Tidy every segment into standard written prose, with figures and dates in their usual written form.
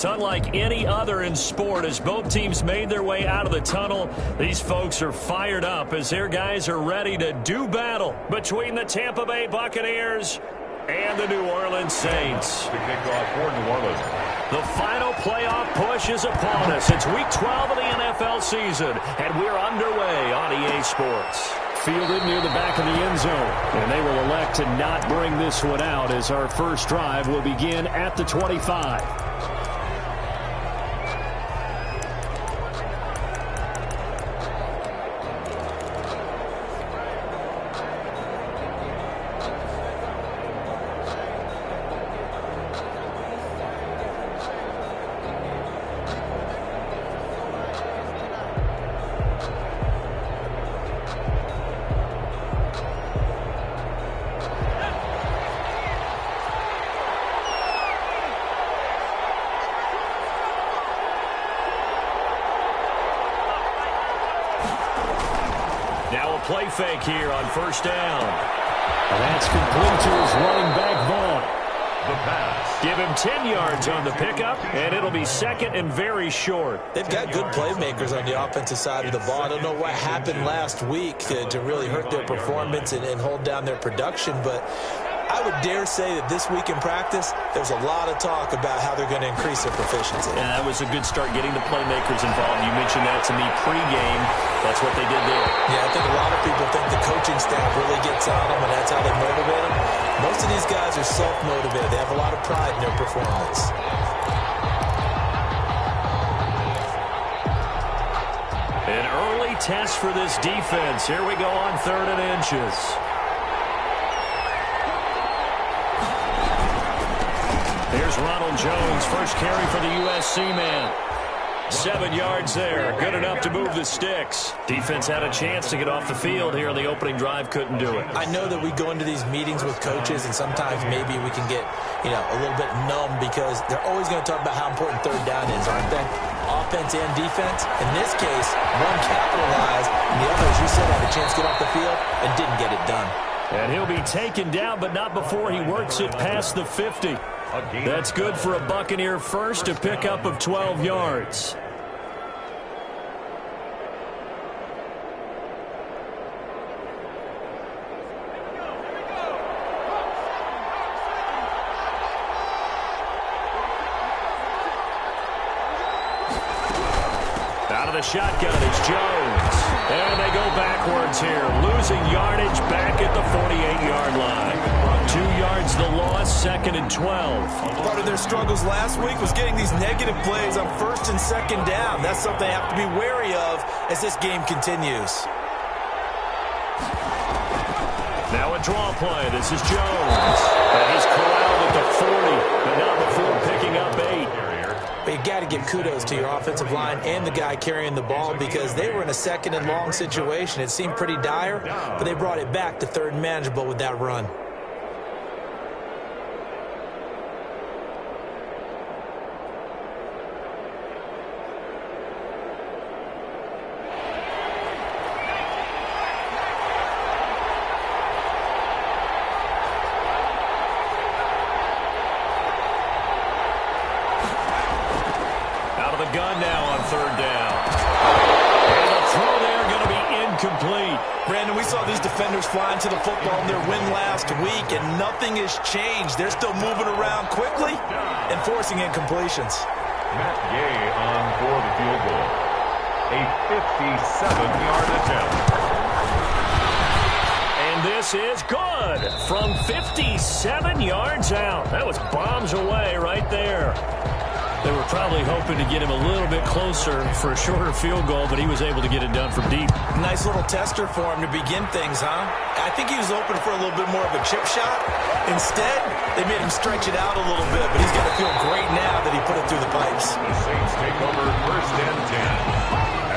It's unlike any other in sport as both teams made their way out of the tunnel. These folks are fired up as their guys are ready to do battle between the Tampa Bay Buccaneers and the New Orleans Saints. The kickoff for New Orleans. The final playoff push is upon us. It's Week 12 of the NFL season, and we're underway on EA Sports. Fielded near the back of the end zone, and they will elect to not bring this one out as our first drive will begin at the 25. Play fake here on first down. And that's complete to his running back, Vaughn. The pass. Give him 10 yards on the pickup, and it'll be second and very short. They've got good playmakers on the offensive side of the ball. I don't know what happened last week to really hurt their performance and hold down their production, but I would dare say that this week in practice, there's a lot of talk about how they're going to increase their proficiency. Yeah, that was a good start getting the playmakers involved. You mentioned that to me pregame. That's what they did there. Yeah, I think a lot of people think the coaching staff really gets on them, and that's how they motivate them. Most of these guys are self-motivated. They have a lot of pride in their performance. An early test for this defense. Here we go on 3rd and inches. Here's Ronald Jones, first carry for the USC man. 7 yards there, good enough to move the sticks. Defense had a chance to get off the field here on the opening drive, couldn't do it. I know that we go into these meetings with coaches, and sometimes maybe we can get, a little bit numb because they're always going to talk about how important 3rd down is, aren't they? Offense and defense. In this case, one capitalized, and the other, as you said, had a chance to get off the field and didn't get it done. And he'll be taken down, but not before he works it past the 50. That's good for a Buccaneer first, a pickup of 12 yards. Out of the shotgun, it's Jones. And they go backwards here, losing yardage back at the 48-yard line. 2 yards the loss, 2nd and 12. Part of their struggles last week was getting these negative plays on 1st and 2nd down. That's something they have to be wary of as this game continues. Now a draw play. This is Jones. And he's corralled at the 40, but not before picking up 8. But you got to give kudos to your offensive line and the guy carrying the ball because they were in a 2nd and long situation. It seemed pretty dire, but they brought it back to 3rd and manageable with that run. Gun now on 3rd down. And the throw there going to be incomplete. Brandon, we saw these defenders flying to the football in their win last week, and nothing has changed. They're still moving around quickly and forcing incompletions. Matt Gay on for the field goal. A 57-yard attempt. And this is good from 57 yards out. That was bombs away right there. They were probably hoping to get him a little bit closer for a shorter field goal, but he was able to get it done from deep. Nice little tester for him to begin things, huh? I think he was open for a little bit more of a chip shot. Instead, they made him stretch it out a little bit, but he's going to feel great now that he put it through the pipes. The Saints take over 1st and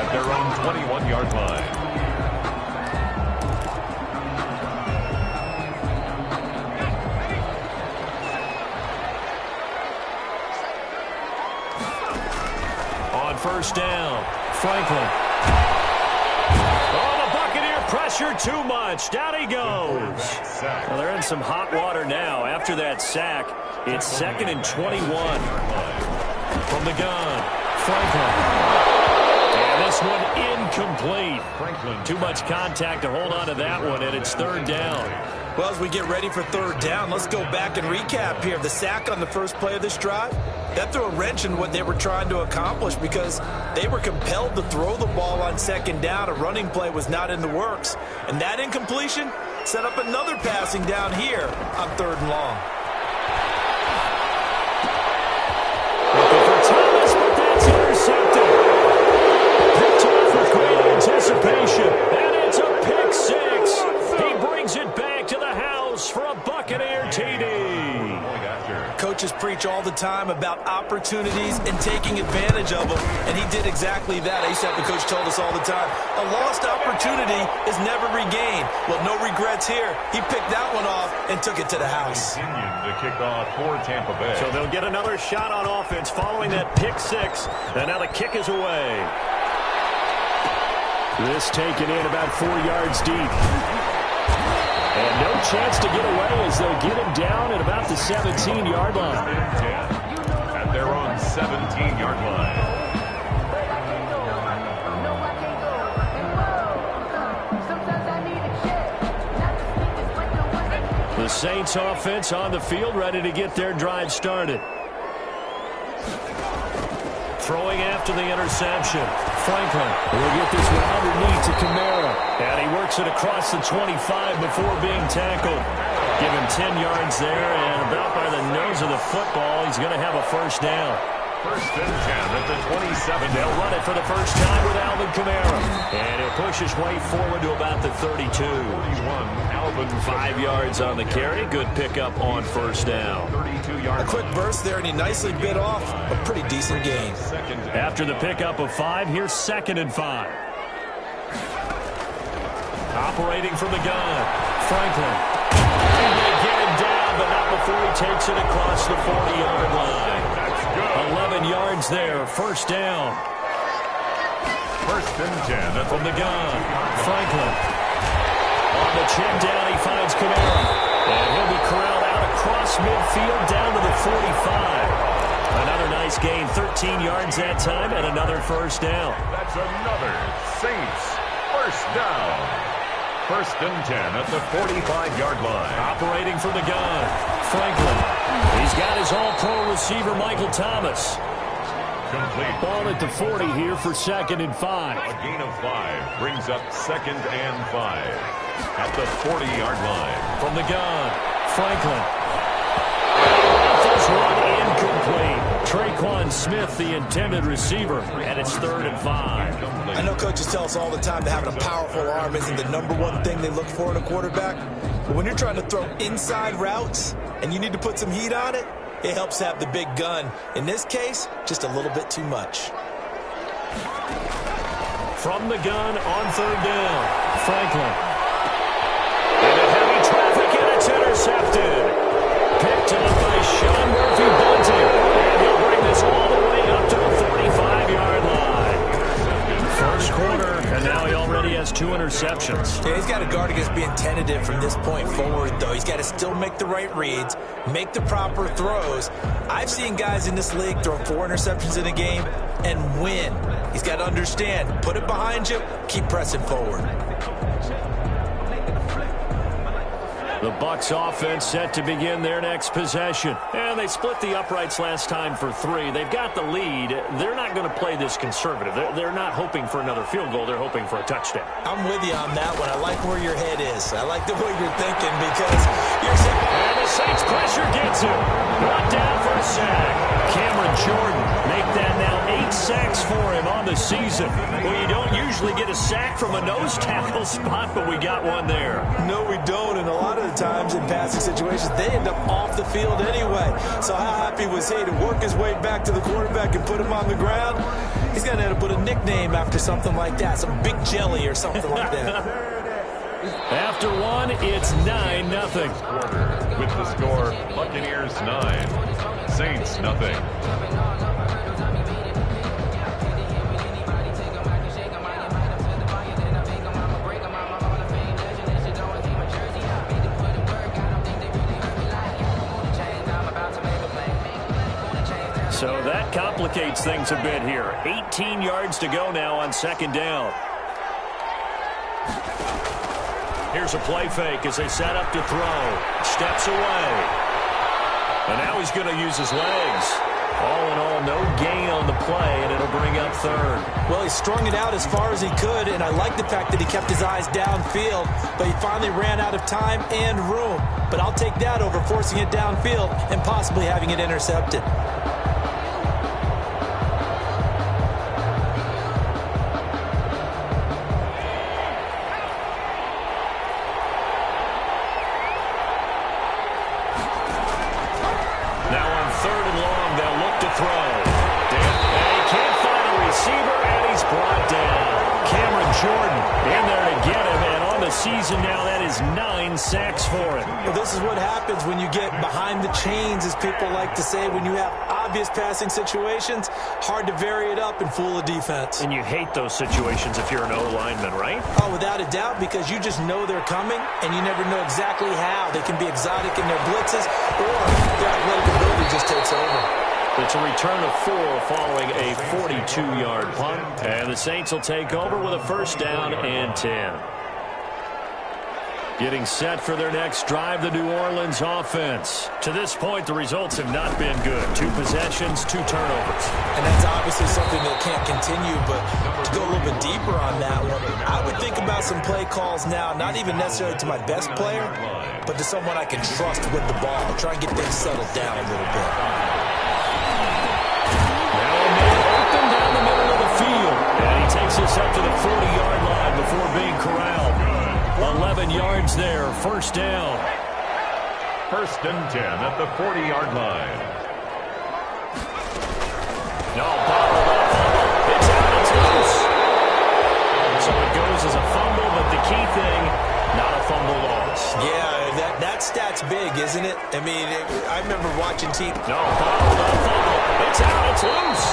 10 at their own 21-yard line. First down, Franklin. Oh, the Buccaneer pressure too much. Down he goes. Well, they're in some hot water now. After that sack, it's 2nd and 21. From the gun, Franklin. And this one incomplete. Too much contact to hold on to that one, and it's third down. Well, as we get ready for third down, let's go back and recap here. The sack on the first play of this drive, that threw a wrench in what they were trying to accomplish because they were compelled to throw the ball on second down. A running play was not in the works. And that incompletion set up another passing down here on third and long. Looking for Thomas, but that's intercepted. Picked off with great anticipation, and it's a pick six. He brings it back to the house for a Buccaneer TD. Coaches preach all the time about opportunities and taking advantage of them, and he did exactly that. I used to have the coach told us all the time, a lost opportunity is never regained. Well, no regrets here. He picked that one off and took it to the house. To kick off for Tampa Bay. So they'll get another shot on offense following that pick six, and now the kick is away. This taken in about 4 yards deep. And no chance to get away as they'll get him down at about the 17-yard line. At their own 17-yard line. The Saints offense on the field, ready to get their drive started. Throwing after the interception. Franklin will get this one underneath to Kamara. And he works it across the 25 before being tackled. Give him 10 yards there, and about by the nose of the football, he's going to have a first down. First and 10 at the 27. They'll run it for the first time with Alvin Kamara. And he'll push his way forward to about the 32. 41, Alvin. 5 yards on the carry. Good pickup on first down. 32-yard. A quick burst there, and he nicely bit off a pretty decent gain. After the pickup of 5, here's 2nd and 5. Operating from the gun, Franklin. And they get him down, but not before he takes it across the 40-yard line. 11 yards there, first down. First and 10 from the gun, Franklin. On the check down, he finds Kamara. And he'll be corralled out across midfield down to the 45. Another nice gain, 13 yards that time, and another first down. That's another Saints first down. First and 10 at the 45-yard line. Operating from the gun, Franklin. He's got his all-pro receiver, Michael Thomas. Complete. Ball at the 40 here for 2nd and 5. A gain of 5 brings up 2nd and 5 at the 40-yard line. From the gun, Franklin. This one incomplete. Traquan Smith, the intended receiver, and it's 3rd and 5. I know coaches tell us all the time that having a powerful arm isn't the #1 thing they look for in a quarterback. But when you're trying to throw inside routes and you need to put some heat on it, it helps have the big gun. In this case, just a little bit too much. From the gun on 3rd down, Franklin. And a heavy traffic, and it's intercepted. Picked up by Sean Murphy-Bunting. And he'll bring this all the way up to the 45-yard line. First quarter, and now he already has 2 interceptions. Yeah, he's got to guard against being tentative from this point forward, though. He's got to still make the right reads, make the proper throws. I've seen guys in this league throw 4 interceptions in a game and win. He's got to understand, put it behind you, keep pressing forward. The Bucs offense set to begin their next possession. And they split the uprights last time for 3. They've got the lead. They're not going to play this conservative. They're not hoping for another field goal. They're hoping for a touchdown. I'm with you on that one. I like where your head is. I like the way you're thinking because you're saying... And the Saints pressure gets him. Brought down for a sack. Cameron Jordan make that now 8 sacks for him on the season. Well, you don't usually get a sack from a nose tackle spot, but we got one there. No, we don't, and a lot of the times in passing situations, they end up off the field anyway. So how happy was he to work his way back to the quarterback and put him on the ground? He's going to have to put a nickname after something like that, some Big Jelly or something like that. After 1, it's 9-0. With the score, Buccaneers 9, Saints nothing. So that things a bit here. 18 yards to go now on second down. Here's a play fake as they set up to throw. Steps away. And now he's going to use his legs. All in all, no gain on the play, and it'll bring up third. Well, he strung it out as far as he could, and I like the fact that he kept his eyes downfield, but he finally ran out of time and room. But I'll take that over forcing it downfield and possibly having it intercepted. Season now, that is 9 sacks for him. Well, this is what happens when you get behind the chains, as people like to say. When you have obvious passing situations, hard to vary it up and fool a defense. And you hate those situations if you're an O-lineman, right? Oh, without a doubt, because you just know they're coming, and you never know exactly how. They can be exotic in their blitzes, or their athletic ability just takes over. It's a return of 4 following a 42-yard punt. And the Saints will take over with a first down and 10. Getting set for their next drive, the New Orleans offense. To this point, the results have not been good. 2 possessions, 2 turnovers. And that's obviously something that can't continue, but to go a little bit deeper on that one, I would think about some play calls now, not even necessarily to my best player, but to someone I can trust with the ball. Try and get things settled down a little bit. Now a man open down the middle of the field, and he takes us up to the 40-yard line before being corralled. 11 yards there, first down. First and 10 at the 40-yard line. No, bottled up. It's out, it's loose. So it goes as a fumble, but the key thing, not a fumble loss. Yeah, that stat's big, isn't it? I mean, I remember watching teams. No, bottled up, fumble. It's out, it's loose.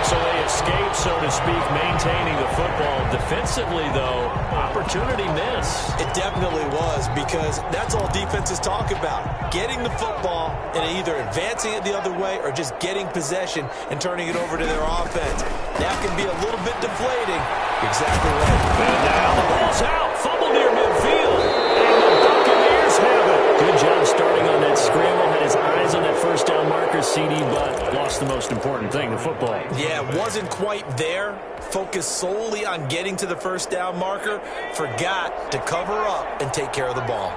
So they escape, so to speak, maintaining the football. Defensively, though, opportunity miss. It definitely was, because that's all defenses talk about. Getting the football and either advancing it the other way or just getting possession and turning it over to their offense. That can be a little bit deflating. Exactly right. And now the ball's out. Fumble near midfield. And the Buccaneers have it. Good job starting on that scramble. Had his eyes on that first down marker, CD, but lost the most important thing, the football. Yeah, wasn't quite there. Focused solely on getting to the first down marker. Forgot to cover up and take care of the ball.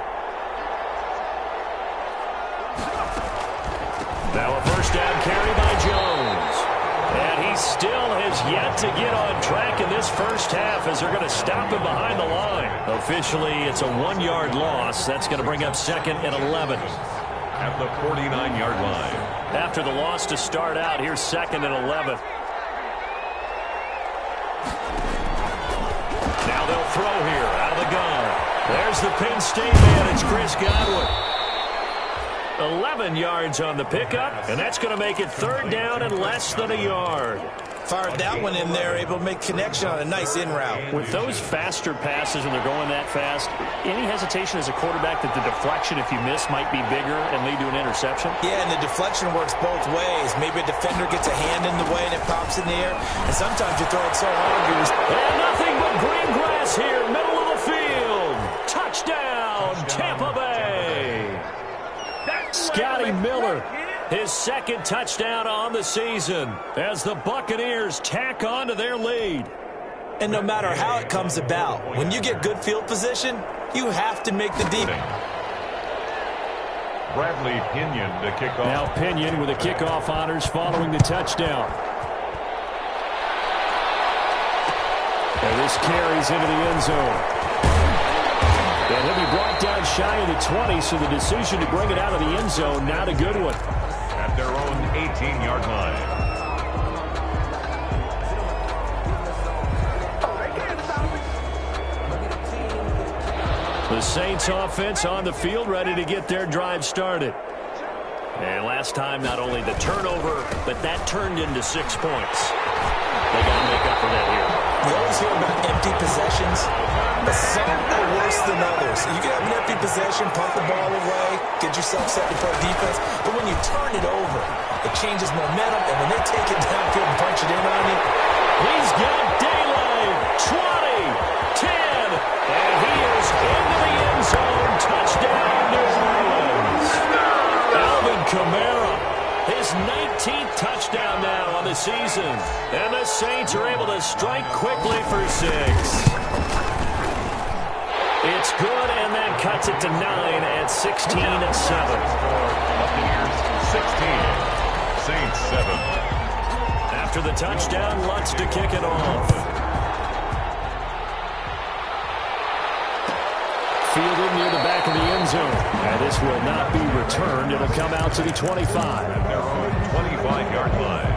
Now a first down carry by Jones. And he still has yet to get on track in this first half as they're going to stop him behind the line. Officially, it's a 1-yard loss. That's going to bring up second and 11. At the 49-yard line. After the loss to start out, here's second and 11. Now they'll throw here out of the gun. There's the Penn State man. It's Chris Godwin. 11 yards on the pickup, and that's going to make it third down and less than a yard. Fired that one in there, able to make connection on a nice in route. With those faster passes when they're going that fast, any hesitation as a quarterback that the deflection, if you miss, might be bigger and lead to an interception? Yeah, and the deflection works both ways. Maybe a defender gets a hand in the way and it pops in the air, and sometimes you throw it so hard you just... And nothing but green grass here, middle of the field. Touchdown, Tampa Bay. Scotty Miller, his second touchdown on the season as the Buccaneers tack on to their lead. And no matter how it comes about, when you get good field position, you have to make the deep. Bradley Pinion to kick off. Now Pinion with the kickoff honors following the touchdown. And this carries into the end zone. And he'll be brought down shy of the 20, so the decision to bring it out of the end zone, not a good one. At their own 18-yard line. The Saints offense on the field, ready to get their drive started. And last time, not only the turnover, but that turned into 6 points. They got to make up for that here. We always hear about empty possessions, but some are worse than others. You can have an empty possession, punt the ball away, get yourself set to play defense, but when you turn it over, it changes momentum, and when they take it downfield and punch it in on you, he's got daylight. 20, 10, and he is into the end zone. Touchdown, New Orleans. Alvin Kamara, his 19th touchdown now on the season. And the Saints are able to strike quickly for 6. It's good, and that cuts it to 9 at 16-7. Buccaneers 16, Saints 7. After the touchdown, Lutz to kick it off. Fielded near the back of the end zone. And this will not be returned. It'll come out to the 25. At their own 25-yard line.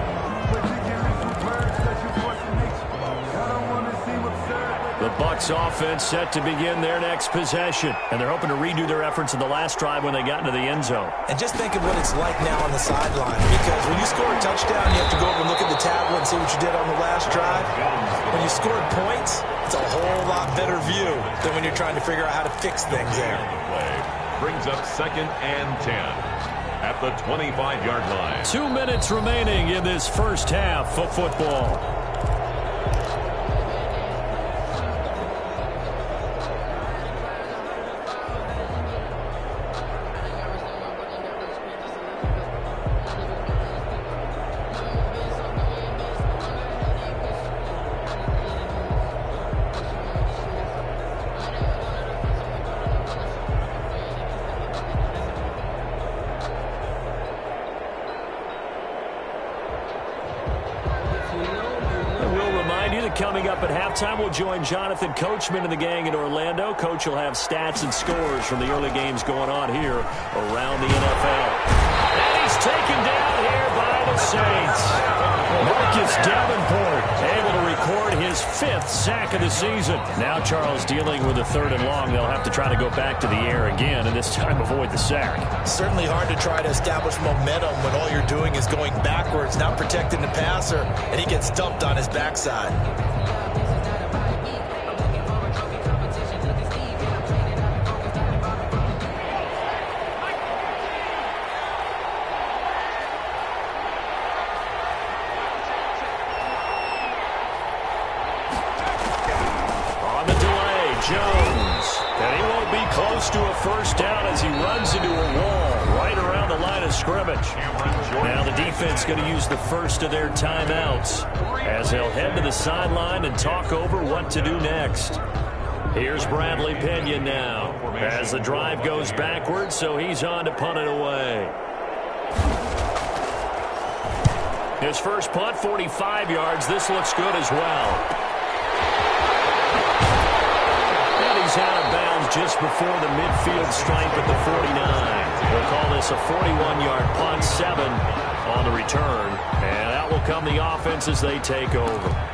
The Bucs offense set to begin their next possession. And they're hoping to redo their efforts in the last drive when they got into the end zone. and just think of what it's like now on the sideline, because when you score a touchdown, you have to go over and look at the tablet and see what you did on the last drive. When you scored points, it's a whole lot better view than when you're trying to figure out how to fix things there. Brings up 2nd and 10 at the 25-yard line. 2 minutes remaining in this first half of football. Coming up at halftime, we'll join Jonathan Coachman and the gang in Orlando. Coach will have stats and scores from the early games going on here around the NFL. And he's taken down here by the Saints. Marcus Davenport able to record his 5th sack of the season. Now Charles dealing with a 3rd and long. They'll have to try to go back to the air again, and this time avoid the sack. Certainly hard to try to establish momentum when all you're doing is going backwards, not protecting the passer, and he gets dumped on his backside. To a first down as he runs into a wall right around the line of scrimmage. Now the defense going to use the first of their timeouts as they'll head to the sideline and talk over what to do next. Here's Bradley Pena now as the drive goes backwards, so he's on to punt it away. His first punt, 45 yards. This looks good as well. He's out of bounds just before the midfield stripe at the 49. We'll call this a 41-yard punt, 7 on the return. And out will come the offense as they take over.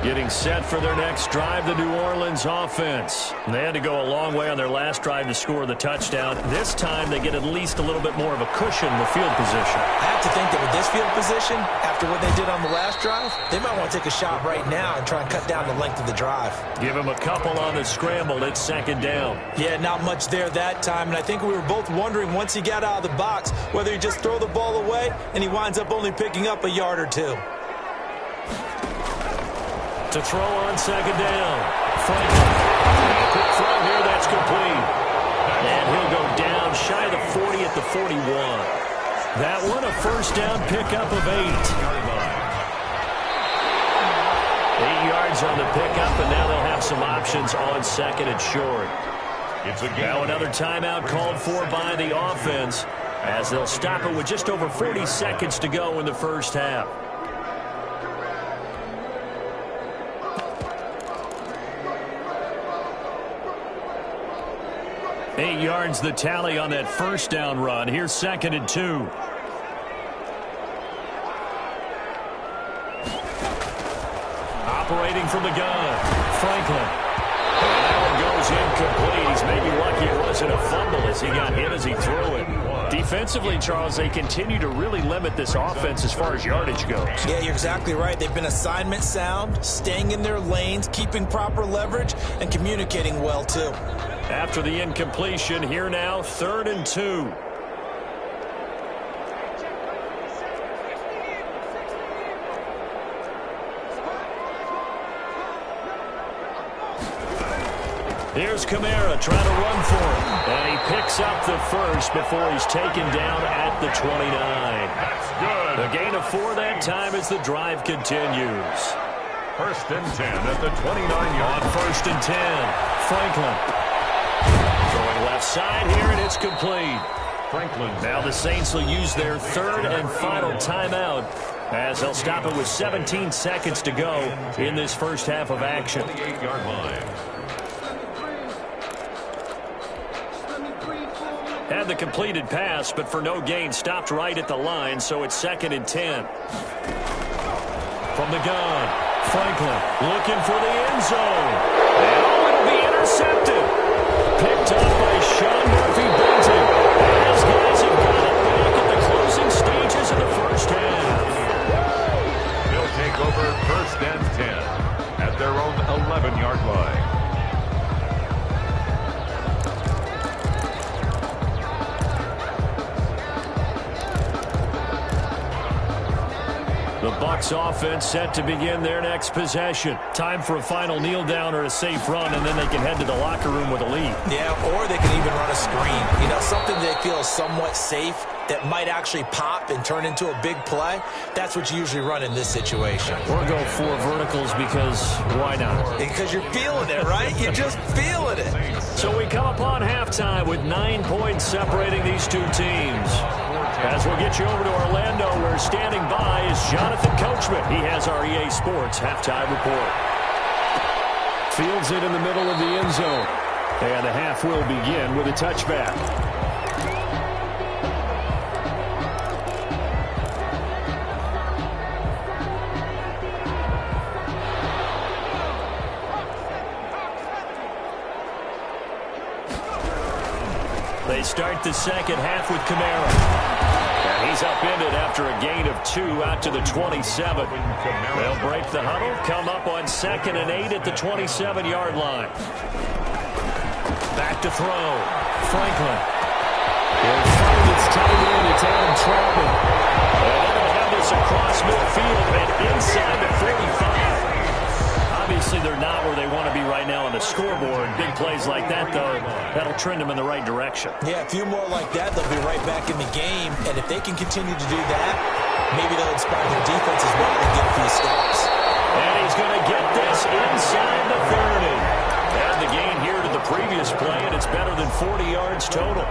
Getting set for their next drive, the New Orleans offense. They had to go a long way on their last drive to score the touchdown. This time they get at least a little bit more of a cushion in the field position. I have to think that with this field position, after what they did on the last drive, they might want to take a shot right now and try and cut down the length of the drive. Give him a couple on the scramble. It's 2nd down. Yeah, not much there that time, and I think we were both wondering once he got out of the box whether he just throw the ball away and he winds up only picking up a yard or 2. To throw on 2nd down. Franklin. Quick throw here, that's complete. And he'll go down shy of the 40 at the 41. That one a first down pickup of 8. 8 yards on the pickup, and now they'll have some options on 2nd and short. Now another timeout called for by the offense as they'll stop it with just over 40 seconds to go in the first half. Eight yards the tally on that first down run. Here's 2nd and 2. Operating from the gun, Franklin. And that one goes incomplete. He's maybe lucky it wasn't a fumble as he got hit as he threw it. Defensively, Charles, they continue to really limit this offense as far as yardage goes. Yeah, you're exactly right. They've been assignment sound, staying in their lanes, keeping proper leverage, and communicating well, too. After the incompletion, here now, 3rd and 2. Here's Kamara trying to run for it. And he picks up the first before he's taken down at the 29. That's good. A gain of 4 that time as the drive continues. 1st and 10 at the 29-yard. On 1st and 10, Franklin. Going left side here, and it's complete. Franklin. Now the Saints will use their 3rd and final timeout as they'll stop it with 17 seconds to go in this first half of action. 28-yard line. Had the completed pass, but for no gain, stopped right at the line, so it's 2nd and 10. From the gun, Franklin looking for the end zone. Now it'll be intercepted. Picked up by Sean Murphy-Benton. As guys have got it back at the closing stages of the first half. They'll take over 1st and 10 at their own 11-yard line. The Bucs offense set to begin their next possession. Time for a final kneel down or a safe run, and then they can head to the locker room with a lead. Yeah, or they can even run a screen. You know, something they feel somewhat safe that might actually pop and turn into a big play. That's what you usually run in this situation. Or go 4 verticals because why not? Because you're feeling it, right? You're just feeling it. So we come upon halftime with 9 points separating these two teams. As we'll get you over to Orlando, where standing by is Jonathan Coachman. He has our EA Sports halftime report. Fields it in the middle of the end zone. And the half will begin with a touchback. They start the second half with Kamara. And he's upended after a gain of 2 out to the 27. They'll break the huddle, come up on 2nd and 8 at the 27-yard line. Back to throw. Franklin. In front, it's tight end. It's Adam Troutman. And they're going to have this across midfield and inside the 45. Obviously, they're not where they want to be right now on the scoreboard. Big plays like that, though, that'll trend them in the right direction. Yeah, a few more like that, they'll be right back in the game. And if they can continue to do that, maybe they'll inspire their defense as well and get a few stops. And he's going to get this inside the 30. And the gain here to the previous play, and it's better than 40 yards total.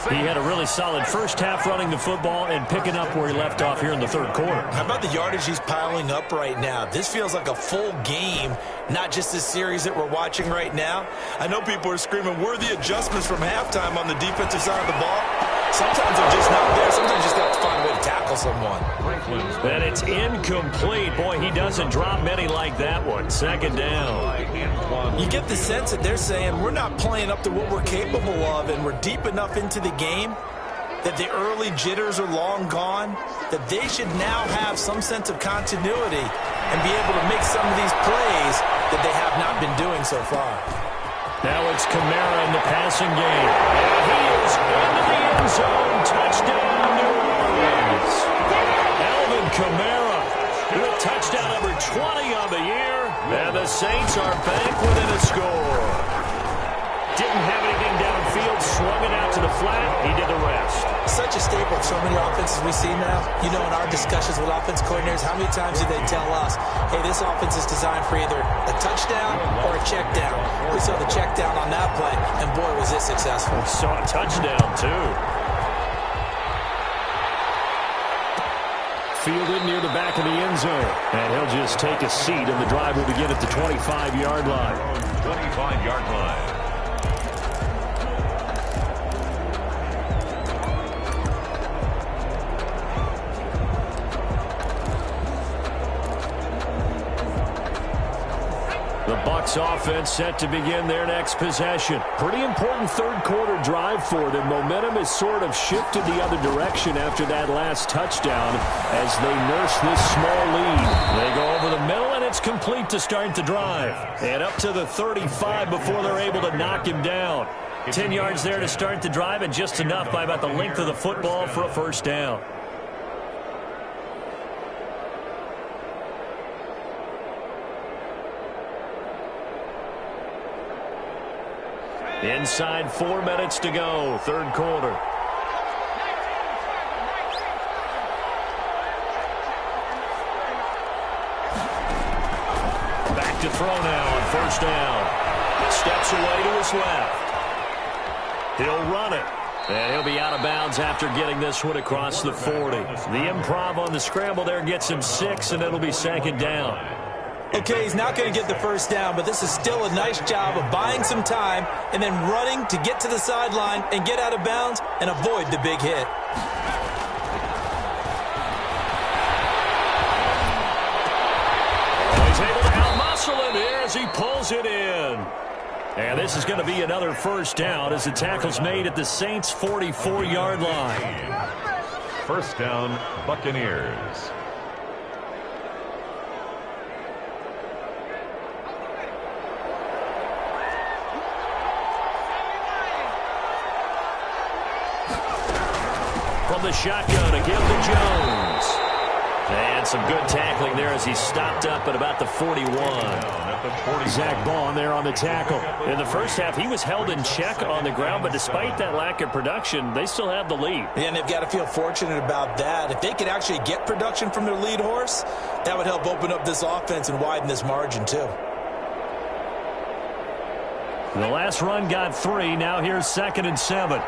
He had a really solid first half running the football and picking up where he left off here in the 3rd quarter. How about the yardage he's piling up right now? This feels like a full game, not just this series that we're watching right now. I know people are screaming, where are the adjustments from halftime on the defensive side of the ball? Sometimes they're just not there. Sometimes you just have to find a way to tackle someone. And it's incomplete. Boy, he doesn't drop many like that one. 2nd down. You get the sense that they're saying we're not playing up to what we're capable of, and we're deep enough into the game that the early jitters are long gone, that they should now have some sense of continuity and be able to make some of these plays that they have not been doing so far. Now it's Kamara in the passing game. And he is into the end zone. Touchdown, New Orleans. Alvin Kamara with touchdown number 20 on the year. And the Saints are back within a score. Didn't have anything downfield, swung it out to the flat. He did the rest. Such a staple of so many offenses we see now. You know, in our discussions with offense coordinators, how many times do they tell us, hey, this offense is designed for either a touchdown or a check down. We saw the check down on that play, and boy, was it successful. We saw a touchdown, too. Fielded near the back of the end zone. And he'll just take a seat, and the drive will begin at the 25-yard line. 25-yard line. The Bucs offense set to begin their next possession. Pretty important third-quarter drive for them. Momentum has sort of shifted the other direction after that last touchdown as they nurse this small lead. They go over the middle, and it's complete to start the drive. And up to the 35 before they're able to knock him down. 10 yards there to start the drive, and just enough by about the length of the football for a first down. Inside 4 minutes to go, third quarter. Back to throw now on first down. Steps away to his left. He'll run it. And he'll be out of bounds after getting this one across the 40. The improv on the scramble there gets him 6, and it'll be second down. Okay, he's not going to get the first down, but this is still a nice job of buying some time and then running to get to the sideline and get out of bounds and avoid the big hit. He's able to outmuscle him here as he pulls it in. And this is going to be another first down as the tackle's made at the Saints' 44-yard line. First down, Buccaneers. From the shotgun, a give to Jones. And some good tackling there as he stopped up at about the 41. Zach Bond there on the tackle. In the first half, he was held in check on the ground, but despite that lack of production, they still have the lead. And they've got to feel fortunate about that. If they could actually get production from their lead horse, that would help open up this offense and widen this margin too. The last run got 3. Now here's 2nd and 7.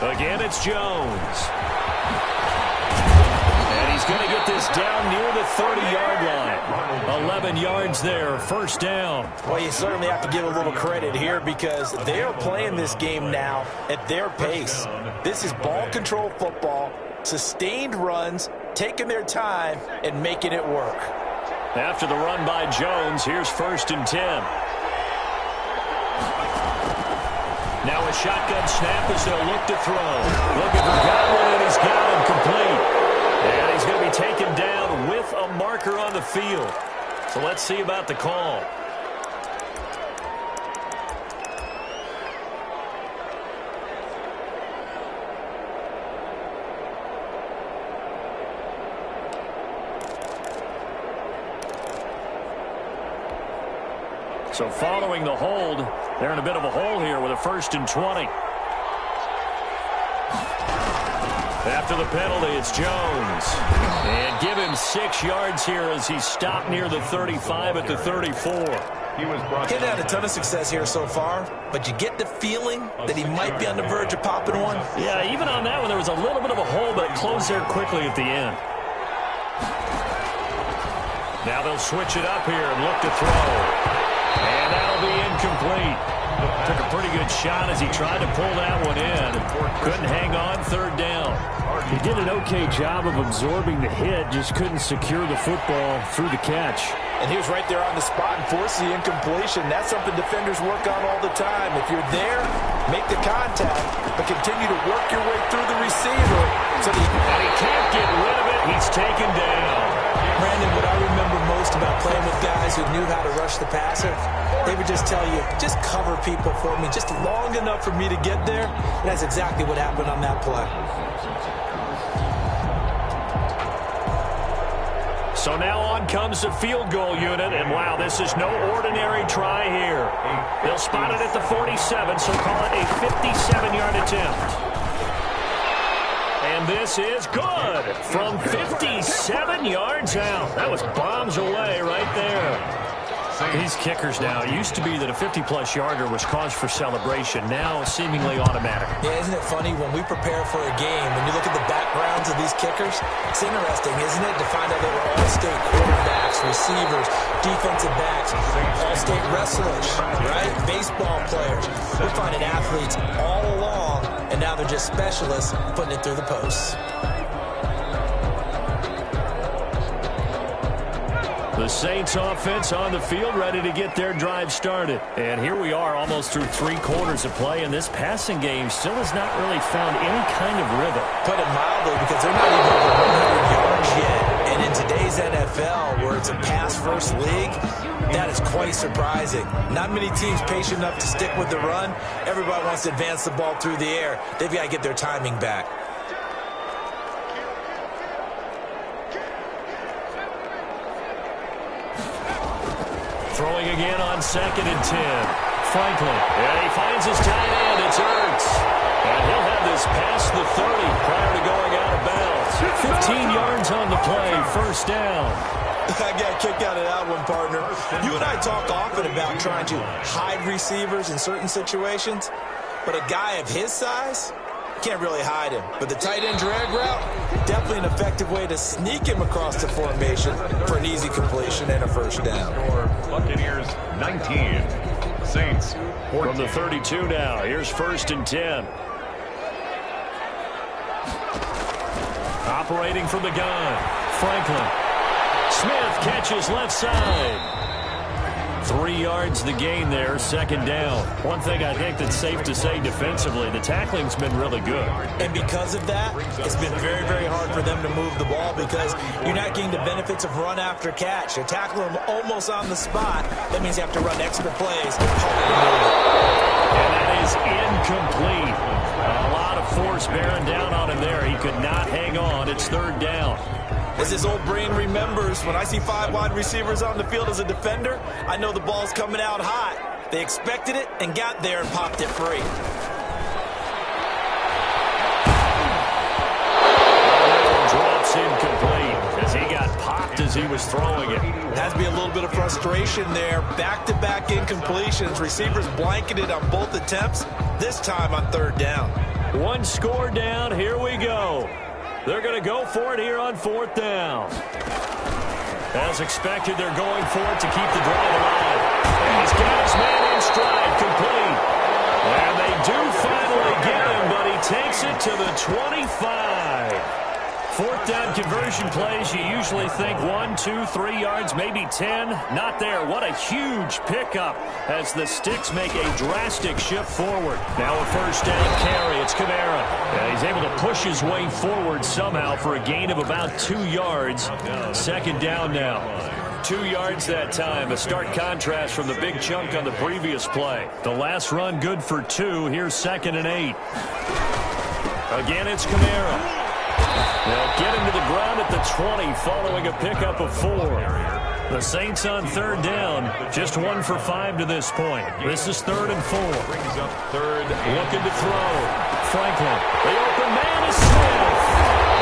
Again, it's Jones. And he's going to get this down near the 30-yard line. 11 yards there, first down. Well, you certainly have to give a little credit here because they are playing this game now at their pace. This is ball control football, sustained runs, taking their time, and making it work. After the run by Jones, here's 1st and 10. Now a shotgun snap as they'll look to throw. Looking for Godwin, and he's got him complete. And he's going to be taken down with a marker on the field. So let's see about the call. So following the hold, they're in a bit of a hole here with a 1st and 20. After the penalty, it's Jones. And give him 6 yards here as he's stopped near the 35 at the 34. He hasn't had a ton of success here so far, but you get the feeling that he might be on the verge of popping one. Yeah, even on that one, there was a little bit of a hole, but it closed there quickly at the end. Now they'll switch it up here and look to throw. And that'll be incomplete. Took a pretty good shot as he tried to pull that one in. Couldn't hang on, 3rd down. He did an okay job of absorbing the hit, just couldn't secure the football through the catch. And he was right there on the spot and forced the incompletion. That's something defenders work on all the time. If you're there, make the contact, but continue to work your way through the receiver. And he can't get rid of it. He's taken down. Brandon, what I remember most about playing with guys who knew how to rush the passer, they would just tell you, just cover people for me, just long enough for me to get there. And that's exactly what happened on that play. So now on comes the field goal unit, and wow, this is no ordinary try here. They'll spot it at the 47, so call it a 57-yard attempt. And this is good from 57 yards out. That was bombs away right there. These kickers now, it used to be that a 50-plus yarder was cause for celebration. Now seemingly automatic. Yeah, isn't it funny when we prepare for a game, when you look at the backgrounds of these kickers, it's interesting, isn't it, to find out they were all-state quarterbacks, receivers, defensive backs, all-state wrestlers, right? Baseball players. We're finding athletes all along, and now they're just specialists putting it through the posts. The Saints offense on the field, ready to get their drive started. And here we are almost through 3 quarters of play, and this passing game still has not really found any kind of rhythm. Put it mildly, because they're not even over 100 yards yet. And in today's NFL, where it's a pass-first league, that is quite surprising. Not many teams patient enough to stick with the run. Everybody wants to advance the ball through the air. They've got to get their timing back. Throwing again on 2nd and 10. Franklin. And he finds his tight end. It's Ertz. And he'll have this past the 30 prior to going out of bounds. 15 yards on the play. First down. I got kicked out of that one, partner. You and I talk often about trying to hide receivers in certain situations. But a guy of his size, can't really hide him. But the tight end drag route, definitely an effective way to sneak him across the formation for an easy completion and a first down. Buccaneers 19, Saints 14. From the 32 now, here's 1st and 10. Operating from the gun, Franklin. Smith catches left side. 3 yards the gain there, 2nd down. One thing I think that's safe to say defensively, the tackling's been really good. And because of that, it's been very, very hard for them to move the ball because you're not getting the benefits of run after catch. You're tackling them almost on the spot. That means you have to run extra plays. And that is incomplete. A lot of force bearing down on him there. He could not hang on. It's 3rd down. As his old brain remembers, when I see 5 wide receivers on the field as a defender, I know the ball's coming out hot. They expected it and got there and popped it free. Drops incomplete as he got popped as he was throwing it. Has to be a little bit of frustration there. Back-to-back incompletions. Receivers blanketed on both attempts, this time on 3rd down. 1 score down. Here we go. They're going to go for it here on 4th down. As expected, they're going for it to keep the drive alive. And he's got his man in stride, complete. And they do finally get him, but he takes it to the 25. 4th down conversion plays, you usually think 1, 2, 3 yards, maybe 10. Not there. What a huge pickup as the sticks make a drastic shift forward. Now a 1st down carry. It's Kamara. And he's able to push his way forward somehow for a gain of about 2 yards. 2nd down now. 2 yards that time. A stark contrast from the big chunk on the previous play. The last run good for 2. Here's 2nd and 8. Again, it's Kamara. They'll get him to the ground at the 20 following a pickup of 4. The Saints on 3rd down, just 1 for 5 to this point. This is 3rd and 4. Brings up 3rd. Looking to throw. Franklin. The open man is Smith.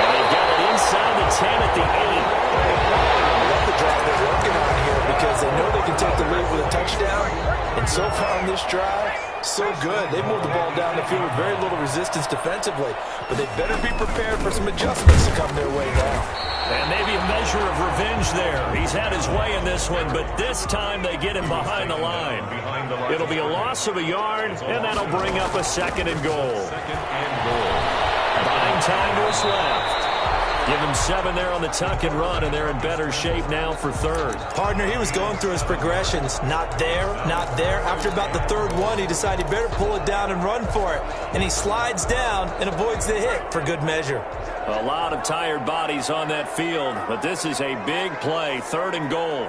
And they got it inside the 10 at the 8. I love the drive they're working on here because they know they can take the lead with a touchdown. And so far on this drive, so good. They moved the ball down the field with very little resistance defensively. But they better be prepared for some adjustments to come their way now. And maybe a measure of revenge there. He's had his way in this one, but this time they get him behind the line. It'll be a loss of a yard, and that'll bring up a 2nd and goal. Buying time to his left. Give him 7 there on the tuck and run, and they're in better shape now for 3rd. Partner, he was going through his progressions. Not there, not there. After about the 3rd one, he decided he better pull it down and run for it. And he slides down and avoids the hit for good measure. A lot of tired bodies on that field, but this is a big play. 3rd and goal.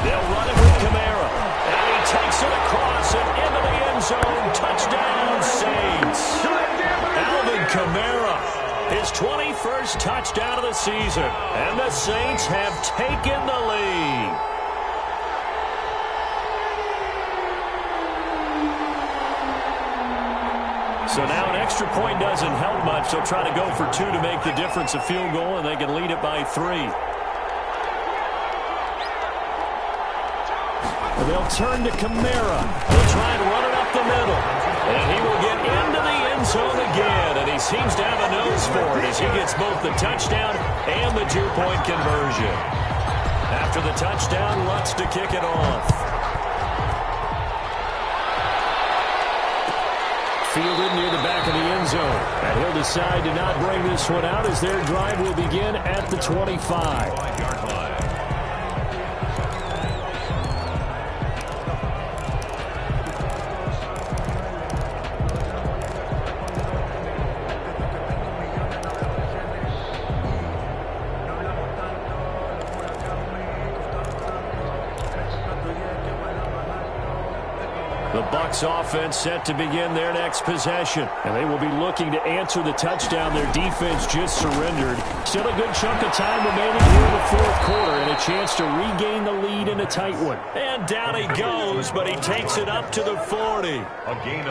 They'll run it with Kamara. And he takes it across and into the end zone. Touchdown, Saints. Alvin Kamara, his 21st touchdown of the season. And the Saints have taken the lead. So now an extra point doesn't help much. They'll try to go for 2 to make the difference a field goal, and they can lead it by 3. They'll turn to Kamara. They'll try and run it up the middle. And he will get into the end zone again. And he seems to have a nose for it as he gets both the touchdown and the 2-point conversion. After the touchdown, Lutz to kick it off. Fielded near the back of the end zone. And he'll decide to not bring this one out as their drive will begin at the 25. The Bucs offense set to begin their next possession. And they will be looking to answer the touchdown their defense just surrendered. Still a good chunk of time remaining here in the fourth quarter and a chance to regain the lead in a tight one. And down he goes, but he takes it up to the 40.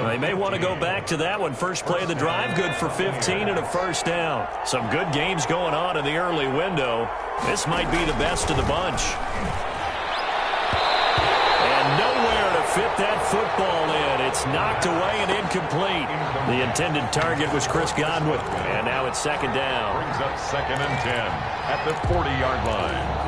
They may want to go back to that one. First play of the drive, good for 15 and a first down. Some good games going on in the early window. This might be the best of the bunch. Fit that football in. It's knocked away and incomplete. The intended target was Chris Godwin. And now it's second down. Brings up 2nd and 10 at the 40-yard line.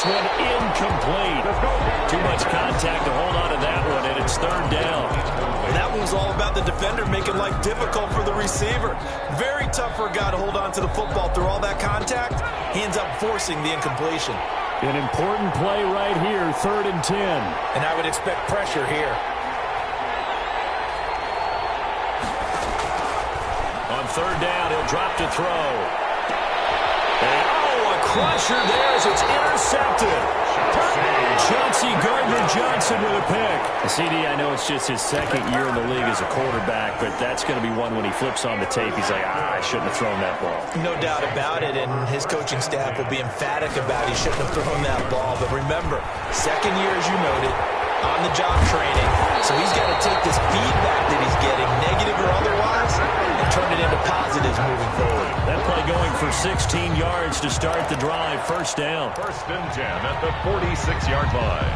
One incomplete. Too much contact to hold on to that one, and it's third down. That one was all about the defender making life difficult for the receiver. Very tough for a guy to hold on to the football through all that contact. He ends up forcing the incompletion. An important play right here, 3rd and 10. And I would expect pressure here. On 3rd down, he'll drop to throw. Crusher there as it's intercepted. Chauncey Gardner-Johnson with a pick. CD, I know it's just his 2nd year in the league as a quarterback, but that's going to be one when he flips on the tape. He's like, I shouldn't have thrown that ball. No doubt about it, and his coaching staff will be emphatic about he shouldn't have thrown that ball. But remember, 2nd year, as you noted, on-the-job training. So he's got to take this feedback that he's getting, negative or otherwise, and turn it into positives moving forward. That play going for 16 yards to start the drive. First down. 1st and 10 at the 46-yard line.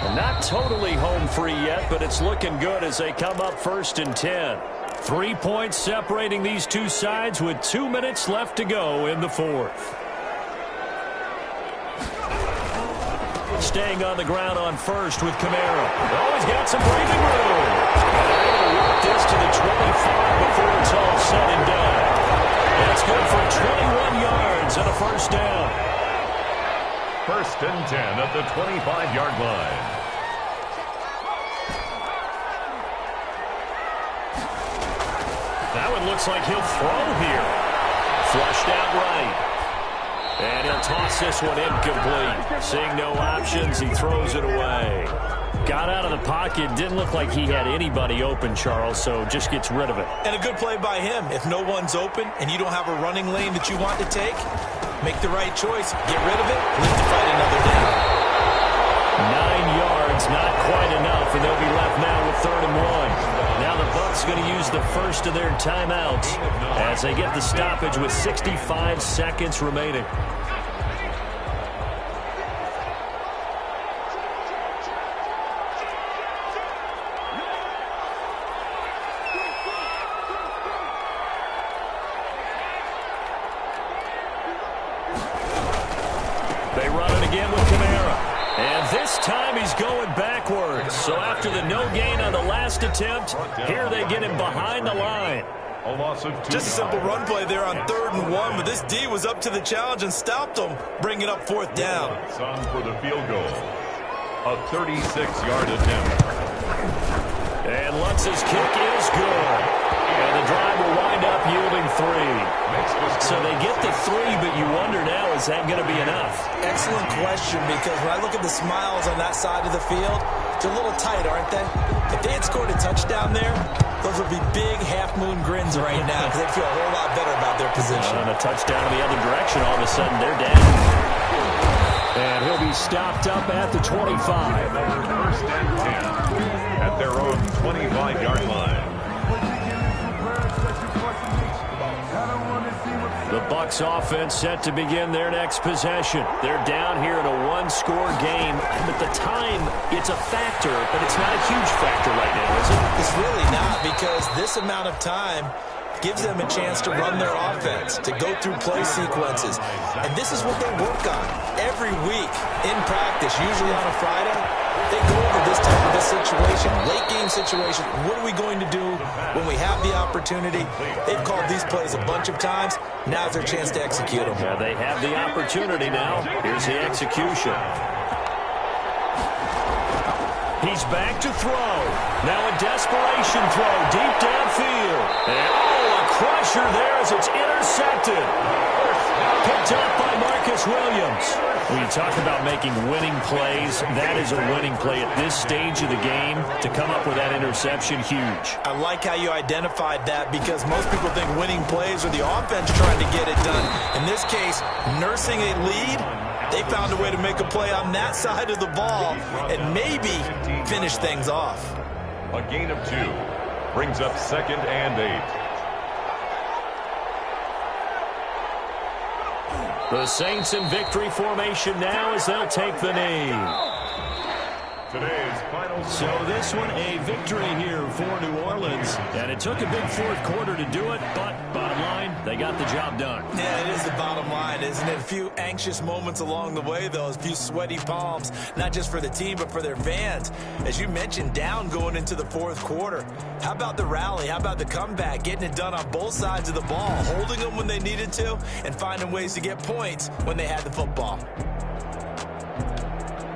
Well, not totally home free yet, but it's looking good as they come up 1st and 10. 3 points separating these two sides with 2 minutes left to go in the fourth. Staying on the ground on first with Kamara. Oh, he's got some breathing room. And they're able to work this to the 25 before it's all said and done. That's good for 21 yards and a first down. 1st and 10 at the 25-yard line. That one looks like he'll throw here. Flushed out right. And he'll toss this one incomplete. Seeing no options, he throws it away. Got out of the pocket. Didn't look like he had anybody open, Charles, so just gets rid of it. And a good play by him. If no one's open and you don't have a running lane that you want to take, make the right choice. Get rid of it. Live to fight another down. 9 yards, not quite enough, and they'll be left now with 3rd and 1. Now the Bucs going to use the first of their timeouts as they get the stoppage with 65 seconds remaining. They run it again with Kamara. And this time he's going backwards. So after the no gain on the last attempt, here they get him behind the line. A loss of 2. Just a simple run play there on 3rd and 1, but this D was up to the challenge and stopped him, bringing up 4th down. On for the field goal. A 36-yard attempt. And Lutz's kick is good. And the drive will wind up yielding 3. So they get the 3, but you wonder now, is that going to be enough? Excellent question, because when I look at the smiles on that side of the field, they're a little tight, aren't they? If they had scored a touchdown there, those would be big half-moon grins right now because they'd feel a whole lot better about their position. And a touchdown in the other direction, all of a sudden they're down. And he'll be stopped up at the 25. 1st and 10 at their own 25-yard line. The The Bucs offense set to begin their next possession. They're down here in a 1 one-score game. At the time, it's a factor, but it's not a huge factor right now, is it? It's really not, because this amount of time gives them a chance to run their offense, to go through play sequences. And this is what they work on every week in practice, usually on a Friday. They go over this type of a situation, late game situation. What are we going to do when we have the opportunity? They've called these plays a bunch of times. Now's their chance to execute them. Yeah, they have the opportunity now. Here's the execution. He's back to throw. Now a desperation throw deep downfield. And a crusher there as it's intercepted. Picked up by Marcus Williams. When you talk about making winning plays, that is a winning play at this stage of the game. To come up with that interception, huge. I like how you identified that, because most people think winning plays are the offense trying to get it done. In this case, nursing a lead, they found a way to make a play on that side of the ball and maybe finish things off. A gain of 2 brings up 2nd and 8. The Saints in victory formation now as they'll take the knee. Today's final. So this one, a victory here for New Orleans. And it took a big fourth quarter to do it, but bottom line, they got the job done. Yeah, it is the bottom line, isn't it? A few anxious moments along the way, though. A few sweaty palms, not just for the team, but for their fans. As you mentioned, down going into the fourth quarter. How about the rally? How about the comeback? Getting it done on both sides of the ball, holding them when they needed to, and finding ways to get points when they had the football.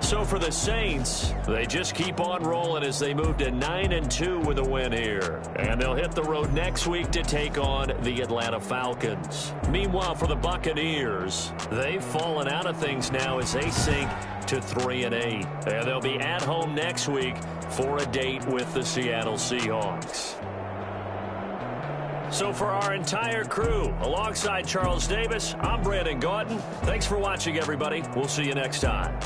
So for the Saints, they just keep on rolling as they move to 9-2 with a win here. And they'll hit the road next week to take on the Atlanta Falcons. Meanwhile, for the Buccaneers, they've fallen out of things now as they sink to 3-8. And they'll be at home next week for a date with the Seattle Seahawks. So for our entire crew, alongside Charles Davis, I'm Brandon Gautin. Thanks for watching, everybody. We'll see you next time.